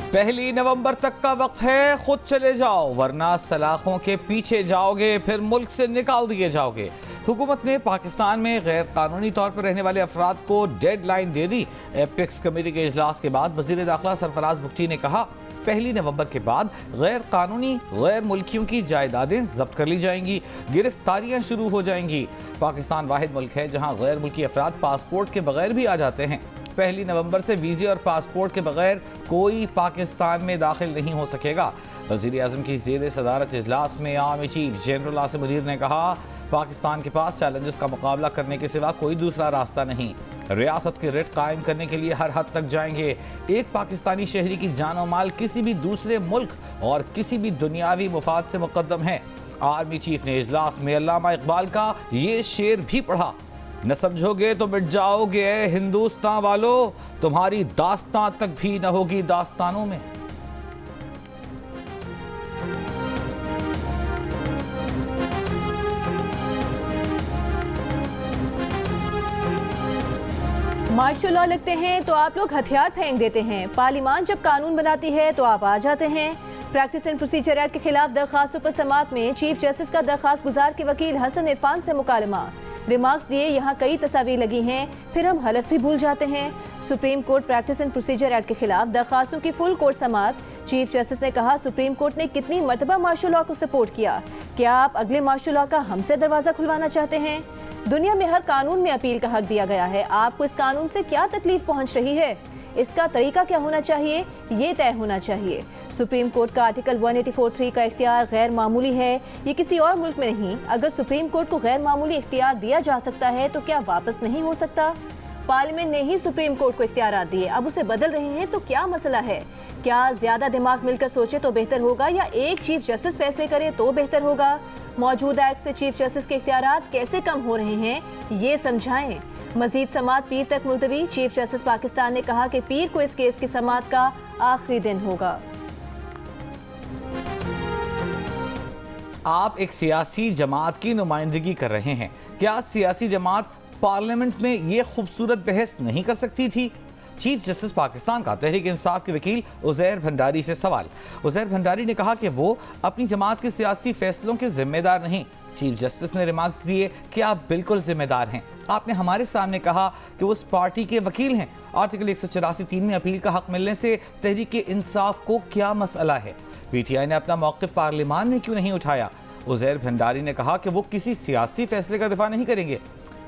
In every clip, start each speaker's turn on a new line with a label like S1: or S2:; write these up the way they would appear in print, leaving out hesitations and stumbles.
S1: पहली नवंबर तक का वक्त है, खुद चले जाओ वरना सलाखों के पीछे जाओगे, फिर मुल्क से निकाल दिए जाओगे। हुकूमत ने पाकिस्तान में गैर कानूनी तौर पर रहने वाले अफराद को डेडलाइन दे दी। एपेक्स कमेटी के इजलास के बाद वजीर दाखिला सरफराज बुगटी ने कहा, पहली नवंबर के बाद गैर कानूनी गैर मुल्कियों की जायदादें जब्त कर ली जाएंगी, गिरफ्तारियां शुरू हो जाएंगी। पाकिस्तान वाहिद मुल्क है जहां गैर मुल्की अफराद पासपोर्ट के बगैर भी आ जाते हैं। पहली नवंबर से वीजे और पासपोर्ट के बगैर कोई पाकिस्तान में दाखिल नहीं हो सकेगा। वज़ीर आज़म की ज़ेर सदारत इजलास में army chief general Asim Munir ने कहा, पाकिस्तान के पास चैलेंजेस का मुकाबला करने के सिवा कोई दूसरा रास्ता नहीं। रियासत के रेट कायम करने के लिए हर हद तक जाएंगे। एक पाकिस्तानी शहरी की जान और माल किसी भी दूसरे मुल्क और किसी भी दुनियावी मुफाद से मुकद्दम है। आर्मी चीफ ने इजलास में अल्लामा इकबाल का ये शेर भी पढ़ा, न समझोगे तो मिट जाओगे हिंदुस्तान वालों, तुम्हारी दास्तां तक भी न होगी दास्तानों में।
S2: मार्शल लॉ लिखते हैं तो आप लोग हथियार फेंक देते हैं। पार्लियामान जब कानून बनाती है तो आप आ जाते हैं। प्रैक्टिस एंड प्रोसीजर एक्ट के खिलाफ दरखास्तों पर समाअत में चीफ जस्टिस का दरखास्त गुजार के वकील हसन इरफान से मुकालमा। रिमार्क्स दिए, यहाँ कई तस्वीरें लगी हैं, फिर हम हलफ भी भूल जाते हैं। Supreme court practice and procedure act के खिलाफ दरखास्तों की फुल कोर्ट समाअत। चीफ जस्टिस ने कहा, सुप्रीम कोर्ट ने कितनी मरतबा मार्शल लॉ को सपोर्ट किया, क्या आप अगले मार्शल लॉ का हमसे दरवाजा खुलवाना चाहते हैं? दुनिया में हर कानून में अपील का हक दिया गया है, आपको इस कानून से क्या तकलीफ पहुंच रही है, इसका तरीका क्या होना चाहिए, ये तय होना चाहिए। सुप्रीम कोर्ट का आर्टिकल 184(3) का इख्तियार गैर मामूली है, ये किसी और मुल्क में नहीं। अगर सुप्रीम कोर्ट को गैर मामूली इख्तियार दिया जा सकता है तो क्या वापस नहीं हो सकता? पार्लियामेंट ने ही सुप्रीम कोर्ट को इख्तियार दिए, अब उसे बदल रहे हैं तो क्या मसला है? क्या ज्यादा दिमाग मिलकर सोचे तो बेहतर होगा या एक चीफ जस्टिस फैसले करे तो बेहतर होगा? मौजूदा एक्ट से चीफ जस्टिस के इख्तियारात कैसे कम हो रहे हैं, ये समझाएं। मजीद समाअत पीर तक मुलतवी। चीफ जस्टिस पाकिस्तान ने कहा कि पीर को इस केस की समाअत का आखिरी दिन होगा।
S1: आप एक सियासी जमात की नुमाइंदगी कर रहे हैं, क्या सियासी जमात पार्लियामेंट में ये खूबसूरत बहस नहीं कर सकती थी? चीफ जस्टिस पाकिस्तान का तहरीक इंसाफ के वकील उज़ैर भंडारी से सवाल। उज़ैर भंडारी ने कहा कि वो अपनी जमात के सियासी फैसलों के जिम्मेदार नहीं। चीफ जस्टिस ने रिमार्क्स दिए कि आप बिल्कुल जिम्मेदार हैं। आपने हमारे सामने कहा कि उस पार्टी के वकील हैं। आर्टिकल 184(3) में अपील का हक मिलने से तहरीक इंसाफ को क्या मसला है? PTI ने अपना मौक़िफ़ पार्लियामान में क्यों नहीं उठाया? उज़ैर भंडारी ने कहा कि वो किसी सियासी फैसले का दिफा नहीं करेंगे।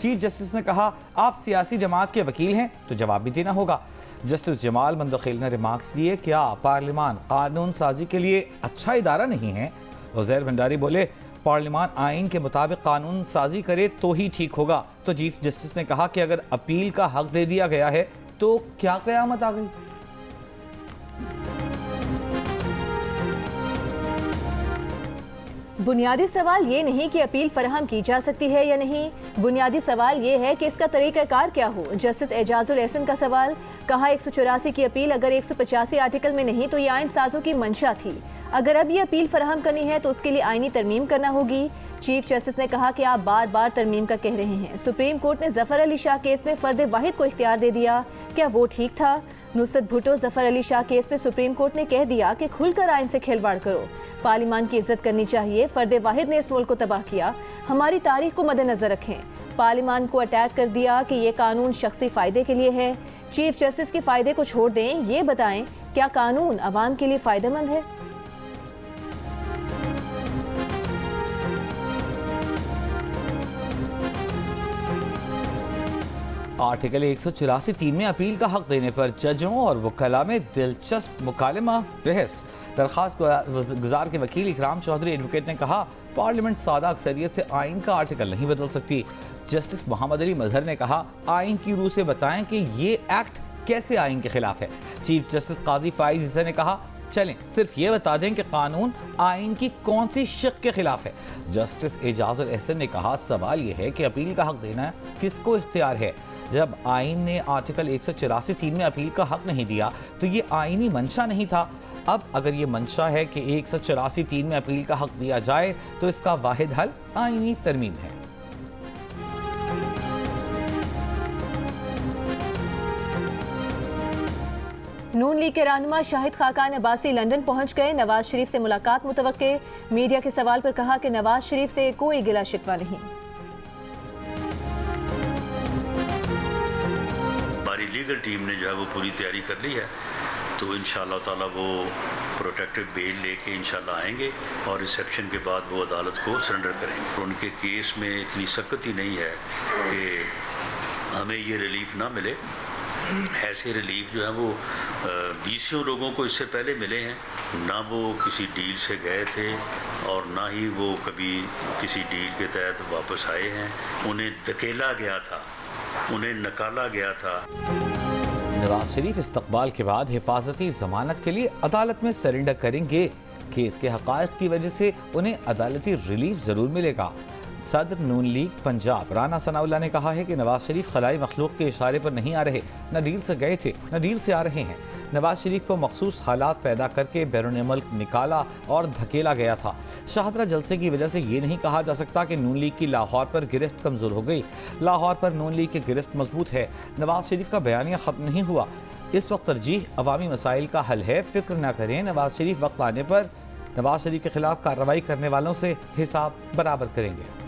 S1: चीफ जस्टिस ने कहा, आप सियासी जमात के वकील हैं तो जवाब भी देना होगा। जस्टिस जमाल मंदखिल ने रिमार्क्स दिए, क्या पार्लियामान कानून साजी के लिए अच्छा इदारा नहीं है? उज़ैर भंडारी बोले, पार्लियामान आइन के मुताबिक कानून साजी करे तो ही ठीक होगा। तो चीफ जस्टिस ने कहा कि अगर अपील का हक दे दिया गया है तो क्या क़यामत आ गई?
S2: बुनियादी सवाल ये नहीं कि अपील फराहम की जा सकती है या नहीं, बुनियादी सवाल ये है कि इसका तरीक़ाकार क्या हो। जस्टिस एजाजुल एहसन का सवाल, कहा 184 की अपील अगर 185 आर्टिकल में नहीं तो ये आइन साजों की मंशा थी। अगर अब ये अपील फराहम करनी है तो उसके लिए आइनी तरमीम करना होगी। चीफ जस्टिस ने कहा कि आप बार बार तरमीम का कह रहे हैं। सुप्रीम कोर्ट ने जफर अली शाह केस में फर्द वाहिद को इख्तियार दे दिया, क्या वो ठीक था? नुसरत भुट्टो जफर अली शाह केस में सुप्रीम कोर्ट ने कह दिया कि खुलकर आइन से खिलवाड़ करो, पार्लियामान की इज्जत करनी चाहिए। फर्द वाहिद ने इस मुल्क को तबाह किया, हमारी तारीख को मद्देनजर रखें। पार्लियामान को अटैक कर दिया कि ये कानून शख्सी फ़ायदे के लिए है। चीफ जस्टिस के फ़ायदे को छोड़ दें, ये बताएं क्या कानून अवाम के लिए फ़ायदेमंद है?
S1: आर्टिकल 184(3) में अपील का हक देने पर जजों और वकला में दिलचस्प मुकालमा बहस। दरखास्त गुजार के वकील इकराम चौधरी एडवोकेट ने कहा, पार्लियामेंट सादा अक्सरियत से आइन का आर्टिकल नहीं बदल सकती। जस्टिस मोहम्मद अली मजहर ने कहा, आइन की रूह से बताएं कि ये एक्ट कैसे आइन के खिलाफ है। चीफ जस्टिस काजी फाइज ईसा ने कहा, चलें सिर्फ ये बता दें कि कानून आइन की कौन सी शिक के खिलाफ है। जस्टिस एजाजुल एहसन ने कहा, सवाल यह है कि अपील का हक देना किसको इख्तियार है? जब आइन ने आर्टिकल 184(3) में अपील का हक नहीं दिया तो ये आइनी मंशा नहीं था। अब अगर ये मंशा है कि 184(3) में अपील का हक दिया जाए तो इसका वाहिद हल आइनी तरमीम है।
S2: नून लीग के रहनुमा शाहिद खाकान अब्बासी लंदन पहुंच गए। नवाज शरीफ से मुलाकात मुतवक्के। मीडिया के सवाल पर कहा कि नवाज शरीफ से कोई गिला शिकवा नहीं।
S3: हमारी लीगल टीम ने जो है वो पूरी तैयारी कर ली है, तो इंशाअल्लाह ताला वो प्रोटेक्टिव बेल लेके इंशाअल्लाह आएंगे और रिसेप्शन के बाद वो अदालत को सरेंडर करेंगे। उनके केस में इतनी सख्त ही नहीं है कि हमें ये रिलीफ ना मिले। ऐसे रिलीफ जो है वो 20 लोगों को इससे पहले मिले हैं, ना वो किसी डील से गए थे और ना ही वो कभी किसी डील के तहत वापस आए हैं। उन्हें धकेला गया था, उन्हें नकाला गया था।
S1: नवाज शरीफ इस्तकबाल के बाद हिफाजती जमानत के लिए अदालत में सरेंडर करेंगे। केस के हक़ाइक़ की वजह से उन्हें अदालती रिलीफ जरूर मिलेगा। सदर नून लीग पंजाब राना सनाउल्लाह ने कहा है कि नवाज शरीफ खलाई मखलूक के इशारे पर नहीं आ रहे, न डील से गए थे न डील से आ रहे हैं। नवाज शरीफ को मखसूस हालात पैदा करके बैरून मुल्क निकाला और धकेला गया था। शाहदरा जलसे की वजह से ये नहीं कहा जा सकता कि नून लीग की लाहौर पर गिरफ्त कमज़ोर हो गई। लाहौर पर नून लीग की गिरफ्त मजबूत है। नवाज शरीफ का बयानिया ख़त्म नहीं हुआ। इस वक्त तरजीह अवामी मसाइल का हल है। फिक्र न करें, नवाज शरीफ वक्त आने पर नवाज शरीफ के खिलाफ कार्रवाई करने वालों से हिसाब बराबर करेंगे।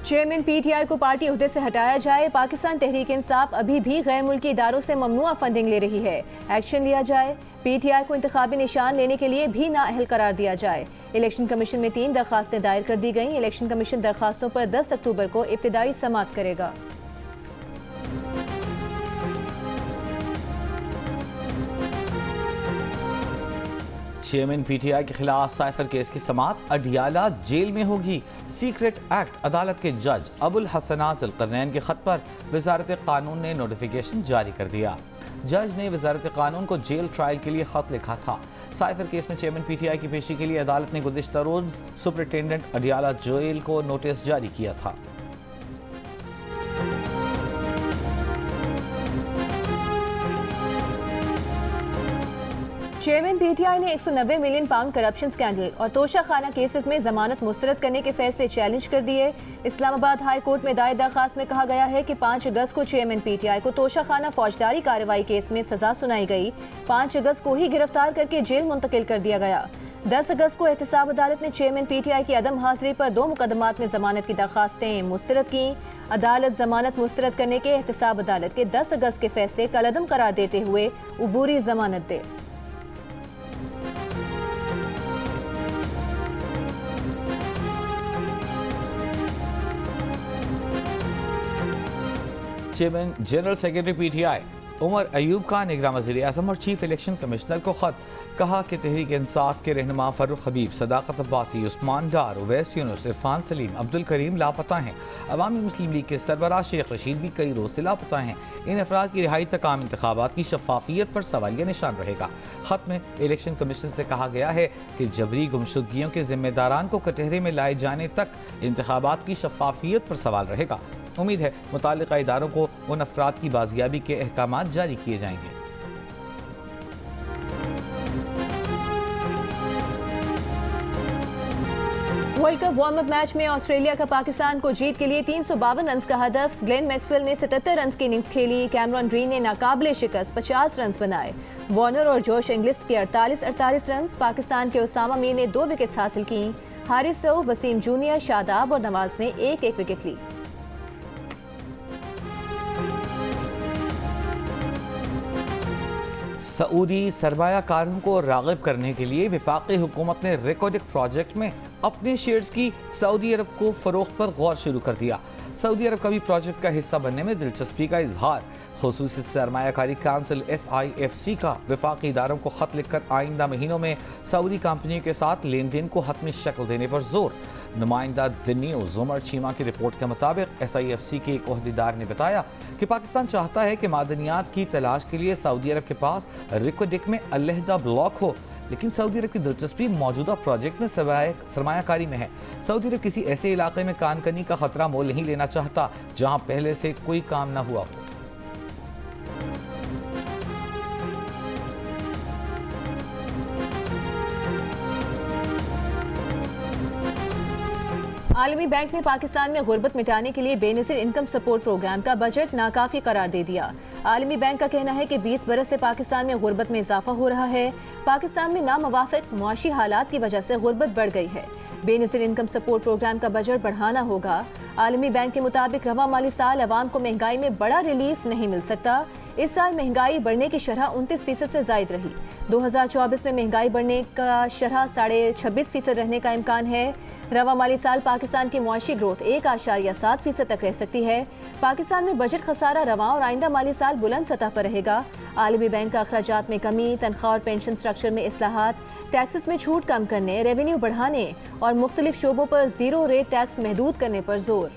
S2: चेयरमैन पीटीआई को पार्टी ओहदे से हटाया जाए। पाकिस्तान तहरीक इंसाफ अभी भी गैर मुल्की इदारों से ममनुआ फंडिंग ले रही है, एक्शन लिया जाए। पीटीआई को इंतखाबी निशान लेने के लिए भी नाअहल करार दिया जाए। इलेक्शन कमीशन में 3 दरखास्तें दायर कर दी गईं। इलेक्शन कमीशन दरखास्तों पर 10 अक्टूबर को इब्तिदाई समाअत करेगा।
S1: चेयरमैन पीटीआई के खिलाफ साइफर केस की समाअत अडियाला जेल में होगी। सीक्रेट एक्ट अदालत के जज अबुल हसनात जुल्करनैन के खत पर वजारत कानून ने नोटिफिकेशन जारी कर दिया। जज ने वजारत कानून को जेल ट्रायल के लिए खत लिखा था। साइफर केस में चेयरमैन पीटीआई की पेशी के लिए अदालत ने गुज़िश्ता रोज सुपरिटेंडेंट अडियाला जेल को नोटिस जारी किया था।
S2: चेयरमैन पीटीआई ने 190 मिलियन पाउंड करप्शन स्कैंडल और तोशा खाना केसेस में जमानत मुस्तरद करने के फैसले चैलेंज कर दिए। इस्लामाबाद हाई कोर्ट में दायर दरखास्त में कहा गया है कि 5 अगस्त को चेयरमैन पीटीआई को तोशा खाना फौजदारी कार्रवाई केस में सजा सुनाई गई। 5 अगस्त को ही गिरफ्तार करके जेल मुंतकिल कर दिया गया। 10 अगस्त को एहतसाब अदालत ने चेयरमैन पीटीआई की अदम हाजिरी पर 2 मुकदमात में जमानत की दरखास्तें मुस्तरद की। अदालत जमानत मुस्तरद करने के एहतसाब अदालत के 10 अगस्त के फैसले कलअदम करार देते हुए उबूरी जमानत दे।
S1: Chairman general secretary PTI Umar Ayub का निगरान वज़ीर आज़म और चीफ इलेक्शन कमिश्नर को खत। कहा कि तहरीक इंसाफ के रहनुमा फर्रुख हबीब, सदाकत अब्बासी, उस्मान डार, उवैस यूनुस, इरफान सलीम, अब्दुल करीम लापता हैं। अवामी मुस्लिम लीग के सरबराह शेख रशीद भी कई रोज से लापता हैं। इन अफराद की रिहाई तक आम इंतखाबात की शफाफियत पर सवालिया निशान रहेगा। खत में इलेक्शन कमीशन से कहा गया है कि जबरी गुमशुदगियों के जिम्मेदारान को कटहरे में लाए जाने तक इंतखाबात की शफाफियत पर सवाल रहेगा। उम्मीद है मुताल्लिका इदारों को उन अफराद की बाजियाबी के अहकामात जारी किए जाएंगे।
S2: World cup warm up match में ऑस्ट्रेलिया का पाकिस्तान को जीत के लिए 352 रन का हदफ। ग्लेन मैक्सवेल ने 77 रन की इनिंग्स खेली। कैमरॉन ग्रीन ने नाकाबिले शिकस्त 50 रन बनाए। वार्नर और जोश इंग्लिस के 48 रन। पाकिस्तान के उसामा मीर ने 2 विकेट्स हासिल की। हारिस रऊफ, वसीम जूनियर, शादाब और नवाज ने एक विकेट ली।
S1: सऊदी सरमायाकारों को राग़िब करने के लिए वफाकी हुकूमत ने रेकोडिक प्रोजेक्ट में अपने शेयर्स की सऊदी अरब को फरोख्त पर गौर शुरू कर दिया। सऊदी अरब का भी प्रोजेक्ट का हिस्सा बनने में दिलचस्पी का इजहार। खुसूसी सरमायाकारी काउंसिल SIFC का वफाकी इदारों को खत लिखकर आइंदा महीनों में सऊदी कंपनियों के साथ लेन देन को हतमी शक्ल देने पर जोर। नुमाइंदा द न्यूज़ उमर चीमा की रिपोर्ट के मुताबिक SIFC के एक ओहदेदार ने बताया कि पाकिस्तान चाहता है कि मादनियात की तलाश के लिए सऊदी अरब के पास रेकोडिक में अलहदा ब्लॉक हो, लेकिन सऊदी अरब की दिलचस्पी मौजूदा प्रोजेक्ट में सरमायाकारी में है। सऊदी अरब किसी ऐसे इलाके में कान करनी का खतरा मोल नहीं लेना चाहता जहां पहले से कोई काम न हुआ हो।
S2: आलमी बैंक ने पाकिस्तान में गुर्बत मिटाने के लिए बेनज़ीर इनकम सपोर्ट प्रोग्राम का बजट नाकाफी करार दे दिया। आलमी बैंक का कहना है कि 20 बरस से पाकिस्तान में गुर्बत में इजाफा हो रहा है। पाकिस्तान में नामवाफिक मुआशी हालात की वजह से गुर्बत बढ़ गई है। बेनज़ीर इनकम सपोर्ट प्रोग्राम का बजट बढ़ाना होगा। आलमी बैंक के मुताबिक रवा माली साल अवाम को महंगाई में बड़ा रिलीफ नहीं मिल सकता। इस साल महंगाई बढ़ने की शरह 29% से जायद रही। 2024 में महंगाई बढ़ने का शरह 26.5% रहने का इम्कान है। रवा माली साल पाकिस्तान की मुआशी ग्रोथ 1.7% तक रह सकती है। पाकिस्तान में बजट खसारा रवा और आइंदा माली साल बुलंद सतह पर रहेगा। आलमी बैंक का अखराजात में कमी, तनख्वाह और पेंशन स्ट्रक्चर में इस्लाहात, टैक्सेस में छूट कम करने, रेवेन्यू बढ़ाने और मुख्तलिफ शोबों पर जीरो रेट टैक्स महदूद करने पर जोर।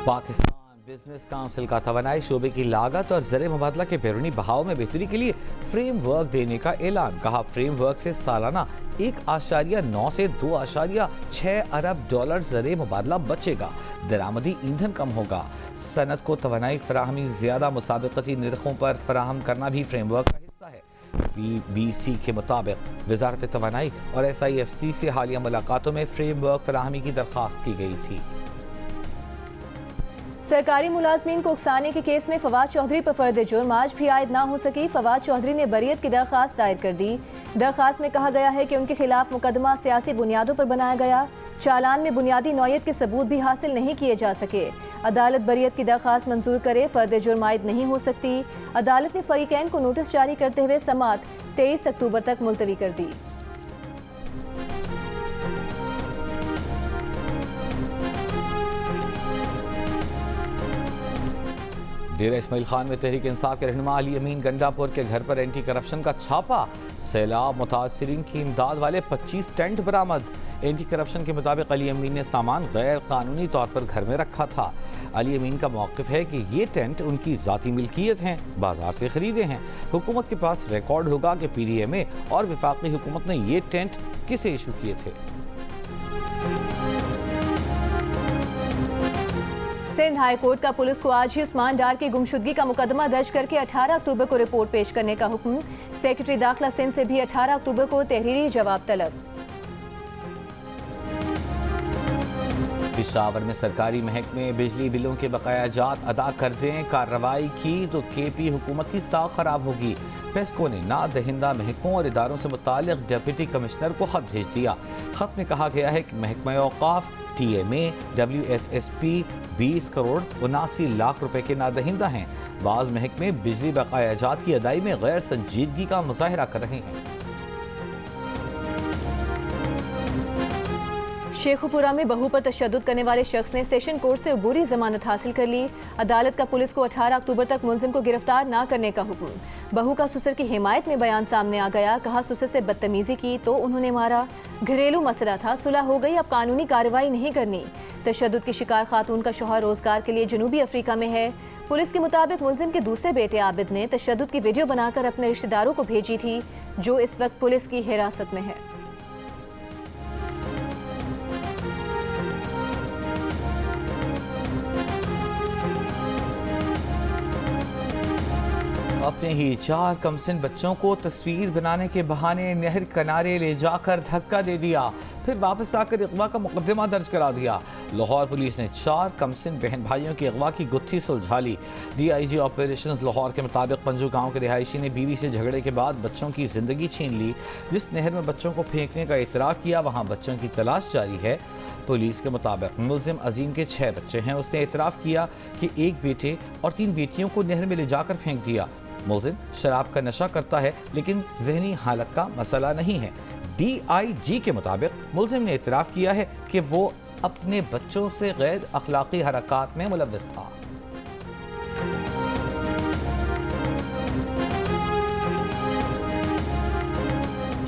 S1: पाकिस्तान बिजनेस काउंसिल का तवानाई शोबे की लागत और ज़र मुबादला के बैरूनी बहाव में बेहतरी के लिए फ्रेम वर्क देने का ऐलान। कहा, फ्रेम वर्क से सालाना 1.9 से 2.6 अरब डॉलर ज़र मुबादला बचेगा। दरामदी ईंधन कम होगा। सनत को तवानाई फराहमी ज़्यादा मुसाबिकती निर्खों पर फराहम करना भी फ्रेम वर्क का हिस्सा है। BBC के मुताबिक वजारत तवानाई और SIFC से हालिया मुलाकातों में फ्रेम वर्क फराहमी की दरख्वास्त की गई थी।
S2: सरकारी मुलाजमीन को उकसाने के केस में फवाद चौधरी पर फर्द जुर्म आज भी आयद ना हो सकी। फवाद चौधरी ने बरियत की दरख्वास्त दायर कर दी। दरख्वास्त में कहा गया है कि उनके खिलाफ मुकदमा सियासी बुनियादों पर बनाया गया। चालान में बुनियादी नौयत के सबूत भी हासिल नहीं किए जा सके। अदालत बरियत की दरख्वास्त मंजूर करे, फर्द जुर्म आयद नहीं हो सकती। अदालत ने फरीकैन को नोटिस जारी करते हुए समाअत 23 अक्टूबर तक मुलतवी कर दी।
S1: डेरा इस्माइल खान में तहरीक इंसाफ के रहनुमा अली अमीन गंडापुर के घर पर एंटी करप्शन का छापा। सैलाब मुतासरीन की इमदाद वाले 25 टेंट बरामद। एंटी करप्शन के मुताबिक अली अमीन ने सामान गैर कानूनी तौर पर घर में रखा था। अली अमीन का मौक़िफ़ है कि ये टेंट उनकी ज़ाती मिल्कियत हैं, बाजार से ख़रीदे हैं। हुकूमत के पास रिकॉर्ड होगा कि PDMA और वफाकी हुकूमत ने ये टेंट किसे इशू किए थे।
S2: सिंध हाई कोर्ट का पुलिस को आज ही उस्मान डार की गुमशुदगी का मुकदमा दर्ज करके 18 अक्टूबर को रिपोर्ट पेश करने का हुक्म। सेक्रेटरी दाखिला सिंध से भी 18 अक्टूबर को तहरीरी जवाब तलब।
S1: पेशावर में सरकारी महकमे बिजली बिलों के बकाया जात अदा कर दें। कार्रवाई की तो KP हुकूमत की साख खराब होगी। पेस्को ने ना दहिंदा महकमों और इदारों से मुताल्लिक डिप्टी कमिश्नर को खत भेज दिया। खत में कहा गया है कि महकमा औकाफ TMA WSSP 20 करोड़ 79 लाख रुपए के नादहिंदा हैं। बाज़ महकमे बिजली बकाया जात की अदाई में गैर संजीदगी का मुजाहरा कर रहे हैं।
S2: शेखुपुरा में बहू पर तशद्दुद करने वाले शख्स ने सेशन कोर्ट से अबूरी जमानत हासिल कर ली। अदालत का पुलिस को 18 अक्टूबर तक मुलजिम को गिरफ्तार न करने का हुक्म। बहू का ससुर की हिमायत में बयान सामने आ गया। कहा, ससुर से बदतमीजी की तो उन्होंने मारा। घरेलू मसला था, सुलह हो गई, अब कानूनी कार्रवाई नहीं करनी। तशद्दुद की शिकार खातून का शौहर रोजगार के लिए जनूबी अफ्रीका में है। पुलिस के मुताबिक मुलजिम के दूसरे बेटे आबिद ने तशद्दुद की वीडियो बनाकर अपने रिश्तेदारों को भेजी थी, जो इस वक्त पुलिस की हिरासत में है।
S1: अपने ही 4 कमसिन बच्चों को तस्वीर बनाने के बहाने नहर किनारे ले जाकर धक्का दे दिया, फिर वापस आकर अगवा का मुकदमा दर्ज करा दिया। लाहौर पुलिस ने 4 कमसिन बहन भाइयों की अगवा की गुत्थी सुलझा ली। DIG ऑपरेशंस लाहौर के मुताबिक पंजू गांव के रिहायशी ने बीवी से झगड़े के बाद बच्चों की जिंदगी छीन ली। जिस नहर में बच्चों को फेंकने का इतराफ़ किया, वहाँ बच्चों की तलाश जारी है। पुलिस के मुताबिक मुलजिम अजीम के 6 बच्चे हैं। उसने इतराफ़ किया कि 1 बेटे और 3 बेटियों को नहर में ले जाकर फेंक दिया। मुलजिम शराब का नशा करता है, लेकिन जहनी हालत का मसला नहीं है। DIG के मुताबिक मुलजिम ने इतराफ़ किया है कि वो अपने बच्चों से गैर अखलाकी हरकत में मुलव्वस था।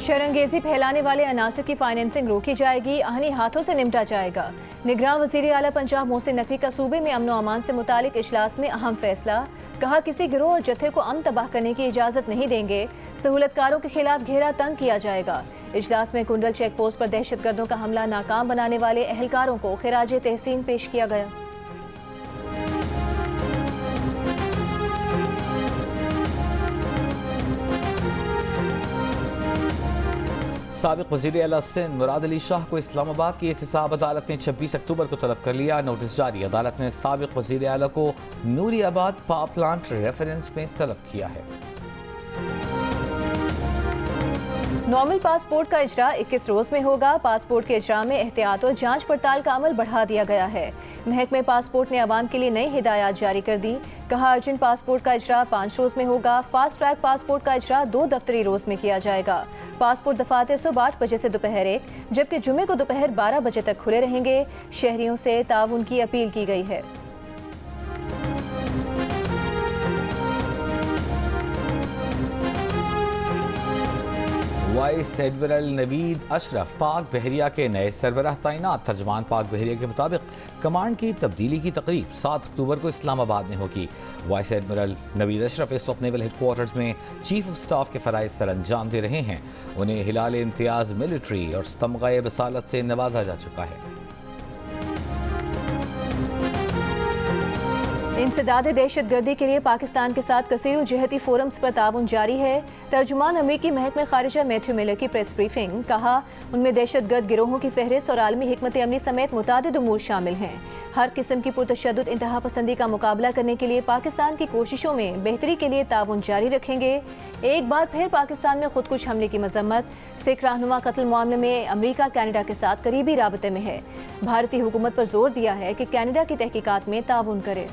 S2: शरंगेजी फैलाने वाले अनासर की फाइनेंसिंग रोकी जाएगी, आहनी हाथों से निपटा जाएगा। निगरान वज़ीर आला पंजाब मोहसिन नकवी का सूबे में अमन व अमान से मुतालिक इजलास में अहम फैसला। कहा किसी गिरोह और जत्थे को अमन तबाह करने की इजाज़त नहीं देंगे। सहूलतकारों के खिलाफ घेरा तंग किया जाएगा। इजलास में कुंडल चेक पोस्ट पर दहशतगर्दों का हमला नाकाम बनाने वाले एहलकारों को खिराज तहसीन पेश किया गया।
S1: साबिक वज़ीर आला सिंध मुराद अली शाह को इस्लामाबाद की एहतसाब अदालत ने 26 अक्टूबर को तलब कर लिया। नोटिस जारी। अदालत ने साबिक वज़ीर आला को नूरियाबाद पावर प्लांट रेफरेंस में तलब किया है।
S2: नॉर्मल पासपोर्ट का इजरा 21 रोज में होगा। पासपोर्ट के इजरा में एहतियात और जांच पड़ताल का अमल बढ़ा दिया गया है। महकमे पासपोर्ट ने अवाम के लिए नई हिदायत जारी कर दी। कहा अर्जेंट पासपोर्ट का इजरा 5 रोज में होगा। फास्ट ट्रैक पासपोर्ट का इजरा 2 दफ्तरी रोज में किया जाएगा। पासपोर्ट दफातर सुबह 8 बजे से दोपहर 1, जबकि जुमे को दोपहर 12 बजे तक खुले रहेंगे। शहरियों से ताउन की अपील की गई है।
S1: वाइस एडमिरल नवीद अशरफ पाक बहरिया के नए सरबराह तैनात। तर्जमान पाक बहरिया के मुताबिक कमांड की तब्दीली की तकरीब 7 अक्टूबर को इस्लामाबाद में होगी। वाइस एडमिरल नवीद अशरफ इस वक्त नेवल हेडक्वार्टर्स में चीफ ऑफ स्टाफ के फ़राइज़ सर अंजाम दे रहे हैं। उन्हें हिलाल इम्तियाज़ मिलिट्री और तमग़े बसालत से नवाजा जा चुका है।
S2: इंसदाद दहशतगर्दी के लिए पाकिस्तान के साथ कसीर जहती फोरम्स पर ताउन जारी है। तर्जुमान अमरीकी महकमे खारिजा मैथ्यू मिलर की प्रेस ब्रीफिंग। कहा उनमें दहशतगर्द गिरोहों की फहरिस्त और आलमी हिकमत अमली समेत मुतादिद उमूर शामिल हैं। हर किस्म की पुरतशद्दुद इंतहा पसंदी का मुकाबला करने के लिए पाकिस्तान की कोशिशों में बेहतरी के लिए ताउन जारी रखेंगे। एक बार फिर पाकिस्तान में खुदकुश हमले की मजम्मत। सिख रहनुमा कत्ल मामले में अमरीका कनाडा के साथ करीबी राबते में है। भारतीय हुकूमत पर जोर दिया है कि कनाडा की तहकीकात में ताउन करे।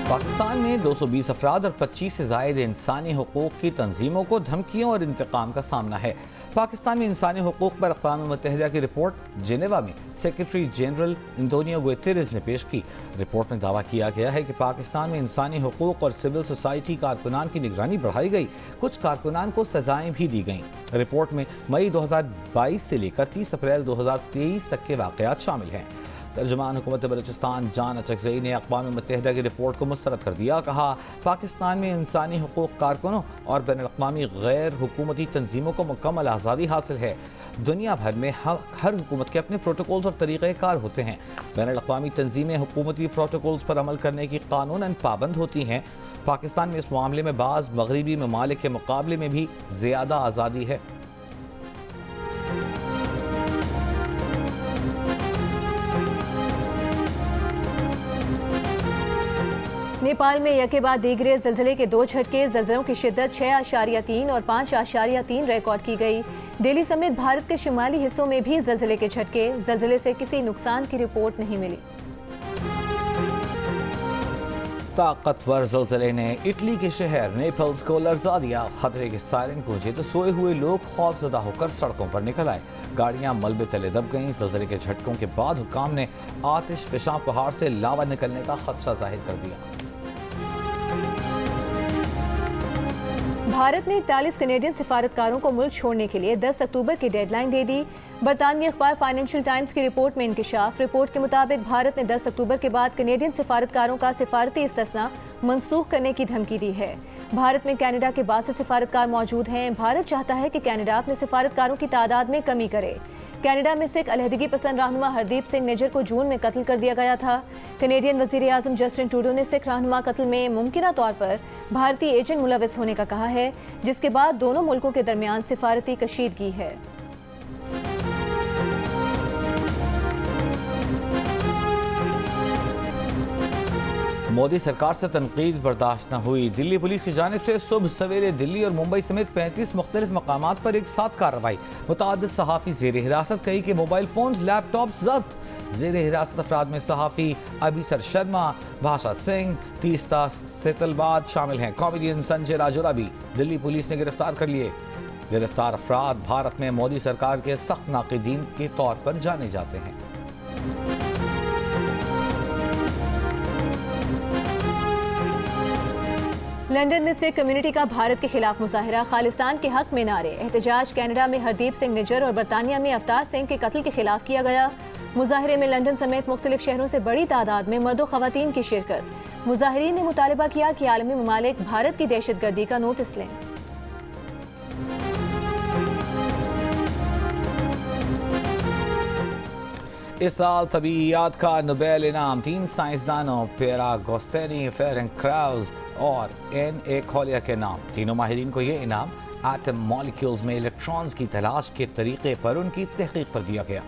S1: पाकिस्तान में 220 अफराद और 25 से ज़ायद इंसानी हुकूक़ की तंजीमों को धमकियों और इंतकाम का सामना है। पाकिस्तान में इंसानी हुकूक़ पर अक़वाम मुत्तहिदा की रिपोर्ट जेनेवा में सेक्रेटरी जनरल एंटोनियो गुतेरेस ने पेश की। रिपोर्ट में दावा किया गया है कि पाकिस्तान में इंसानी हुकूक़ और सिविल सोसाइटी कारकुनान की निगरानी बढ़ाई गई। कुछ कारकुनान को सजाएं भी दी गईं। रिपोर्ट में मई 2022 से लेकर 30 अप्रैल 2023 तक के वाक़यात शामिल हैं। तर्जुमान हुकूमत बलूचिस्तान जान अचकज़ई ने अक़वाम मुत्तहिदा की रिपोर्ट को मुस्तरद कर दिया। कहा पाकिस्तान में इंसानी हुकूक़ कारकुनों और बैनुल-अक़वामी गैर हुकूमती तंजीमों को मुकम्मल आज़ादी हासिल है। दुनिया भर में हर हुकूमत के अपने प्रोटोकॉल्स और तरीक़ेकार होते हैं। बैनुल-अक़वामी तंजीमें हुकूमती प्रोटोकॉल्स पर अमल करने की कानूनन पाबंद होती हैं। पाकिस्तान में इस मामले में बाज़ मगरबी ममालिक के मुकाबले में भी ज़्यादा आज़ादी है।
S2: नेपाल में यके बाद दीगरे ज़लज़ले के 2 झटके। ज़लज़लों की शिद्दत 6.3 और 5.3 रिकॉर्ड की गई। दिल्ली समेत भारत के शुमाली हिस्सों में भी ज़लज़ले के झटके। ज़लज़ले से किसी नुकसान की रिपोर्ट नहीं मिली।
S1: ताकतवर ज़लज़ले ने इटली के शहर नेपल्स को लर्जा दिया। खतरे के सायरन गूंजे तो सोए हुए लोग खौफजदा होकर सड़कों पर निकल आए। गाड़ियां मलबे तले दब गईं। ज़लज़ले के झटकों के बाद हुक्काम ने आतिशफ़शां पहाड़ से लावा निकलने का खदशा जाहिर कर दिया।
S2: भारत ने 41 कनेडियन सिफारतकारों को मुल्क छोड़ने के लिए 10 अक्टूबर की डेडलाइन दे दी। बरतानवी अखबार फाइनेंशियल टाइम्स की रिपोर्ट में इंकिशाफ। रिपोर्ट के मुताबिक भारत ने 10 अक्टूबर के बाद कनेडियन सिफारतकारों का सिफारती इस्तिस्ना मनसूख करने की धमकी दी है। भारत में कनाडा के 62 सिफारतकार मौजूद हैं। भारत चाहता है कि कनाडा अपने सिफारतकारों की तादाद में कमी करे। कनाडा में सिख अलहदगी पसंद रहनुमा हरदीप सिंह निज्जर को जून में कत्ल कर दिया गया था। कनेडियन वज़ीर आज़म जस्टिन ट्रूडो ने सिख रहनुमा कत्ल में मुमकिना तौर पर भारतीय एजेंट मुलविस होने का कहा है, जिसके बाद दोनों मुल्कों के दरमियान सिफारती कशीदगी है।
S1: मोदी सरकार से तनकीद बर्दाश्त न हुई। दिल्ली पुलिस की जानिब से सुबह सवेरे दिल्ली और मुंबई समेत 35 मुख्तलिफ मकामात पर एक साथ कार्रवाई। मुतादिद सहाफ़ी ज़ेर हिरासत। कई के मोबाइल फ़ोन लैपटॉप जब्त। ज़ेर हिरासत अफराद में सहाफ़ी अभिसर शर्मा, भाषा सिंह, तीस्ता सेतलवाद शामिल हैं। कॉमेडियन संजय राजौरा भी दिल्ली पुलिस ने गिरफ्तार कर लिए। गिरफ्तार अफराद भारत में मोदी सरकार के सख्त नाक़िदीन के तौर पर जाने जाते हैं।
S2: लंदन में सिख कम्युनिटी का भारत के खिलाफ मुजाहिरा, खालिस्तान के हक में नारे। एहतजाज कनाडा में हरदीप सिंह निज्जर और बरतानिया में अवतार सिंह के कत्ल के खिलाफ किया गया। मुजाहिरे में लंदन समेत मुख्तलिफ शहरों से बड़ी तादाद में मर्द व खवातीन की शिरकत। मुजाहिरीन ने मुतालबा किया कि आलमी ममालिक भारत की दहशतगर्दी का नोटिस लें।
S1: इस साल तबीयत का नोबेल इनाम 3 साइंसदानों पेरा गोस्टेनी, फेरेंक क्राउज और N.A. खोलिया के नाम। तीनों माहिरीन को ये इनाम एटम मॉलिक्यूल्स में इलेक्ट्रॉन्स की तलाश के तरीके पर उनकी तहकीक पर दिया गया।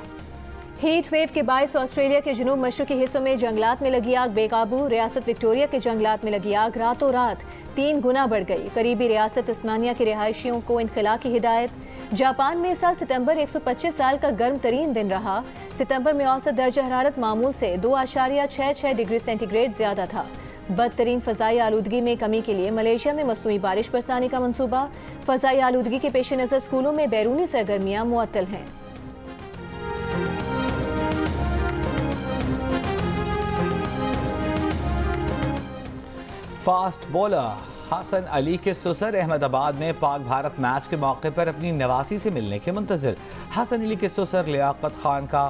S2: हीट वेव के बायस ऑस्ट्रेलिया के जनूब मशरकी हिस्सों में जंगलात में लगी आग बेकाबू। रियासत विक्टोरिया के जंगलात में लगी आग रातों रात 3 गुना बढ़ गई। करीबी रियासत तस्मानिया के रिहायशियों को इनखला की हिदायत। जापान में इस साल सितंबर 125 साल का गर्म तरीन दिन रहा। सितंबर में औसत दर्जा हरारत मामूल से 2.66 डिग्री सेंटीग्रेड ज्यादा था। बदतरीन फ़ज़ाई आलूदगी में कमी के लिए मलेशिया में मसनूई बारिश बरसाने का मंसूबा। फ़ज़ाई आलूदगी के पेश नज़र स्कूलों में बैरूनी सरगर्मियाँ मुअत्तल हैं।
S1: फास्ट बॉलर हसन अली के ससुर अहमदाबाद में पाक भारत मैच के मौके पर अपनी नवासी से मिलने के मुंतज़िर। हसन अली के ससुर लियाकत खान का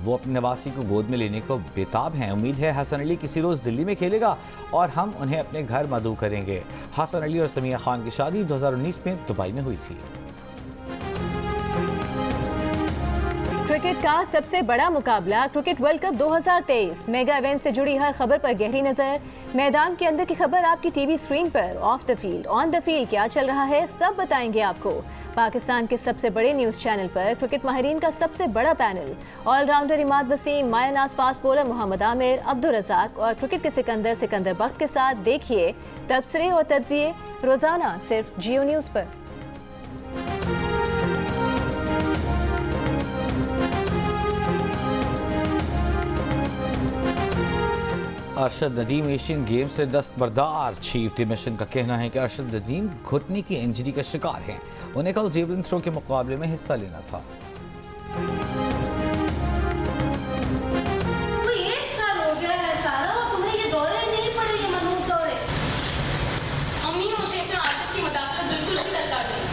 S1: वो अपनी नवासी को गोद में लेने को बेताब हैं। उम्मीद है हसन अली किसी रोज़ दिल्ली में खेलेगा और हम उन्हें अपने घर मदऊ करेंगे। हसन अली और समिया खान की शादी 2019 में दुबई में हुई थी।
S2: क्रिकेट का सबसे बड़ा मुकाबला cricket world cup 2023 mega event से जुड़ी हर खबर पर गहरी नजर। मैदान के अंदर की खबर आपकी टीवी स्क्रीन पर। Of the field, on the field क्या चल रहा है सब बताएंगे आपको। पाकिस्तान के सबसे बड़े न्यूज चैनल पर क्रिकेट माहिरीन का सबसे बड़ा पैनल। ऑलराउंडर इमाद वसीम, मायानाज फास्ट बॉलर मोहम्मद आमिर, अब्दुल रज़ाक और क्रिकेट के सिकंदर बख्त के साथ देखिए तबसरे और तज्जिए रोजाना सिर्फ जियो न्यूज पर।
S1: अरशद नदीम एशियन गेम्स से दस्तबरदार। चीफ मिशन का कहना है कि अरशद नदीम घुटने की इंजरी का शिकार हैं। उन्हें कल जेवलिन थ्रो के मुकाबले में हिस्सा लेना था।
S4: कोई 1 साल हो गया है सारा और तुम्हें ये दौरे नहीं पड़े, ये मनहूस दौरे।
S5: अम्मी मुझे इसमें आतिफ की मुदाखलत बिल्कुल भी दरकार नहीं।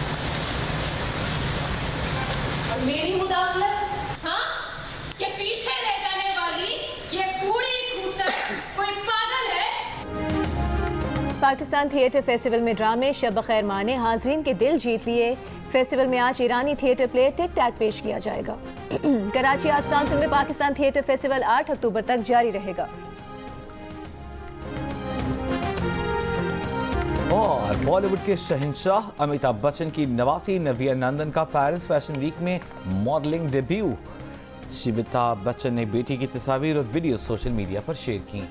S5: और मेरी मुदाखलत, हाँ, ये पीछे रह जाने वाली ये बूढ़ी खूसर कोई पागल है।
S2: पाकिस्तान थिएटर फेस्टिवल में ड्रामे शब बखैर माँ ने हाजरीन के दिल जीत लिए। फेस्टिवल में आज ईरानी थिएटर प्ले टिक टैक पेश किया जाएगा। कराची आर्ट्स काउंसिल में पाकिस्तान थिएटर फेस्टिवल 8 अक्टूबर तक जारी रहेगा।
S1: और बॉलीवुड के शहंशाह अमिताभ बच्चन की नवासी नविया नंदन का पेरिस फैशन वीक में मॉडलिंग डेब्यू। शिविता बच्चन ने बेटी की तस्वीर और वीडियो सोशल मीडिया पर शेयर की।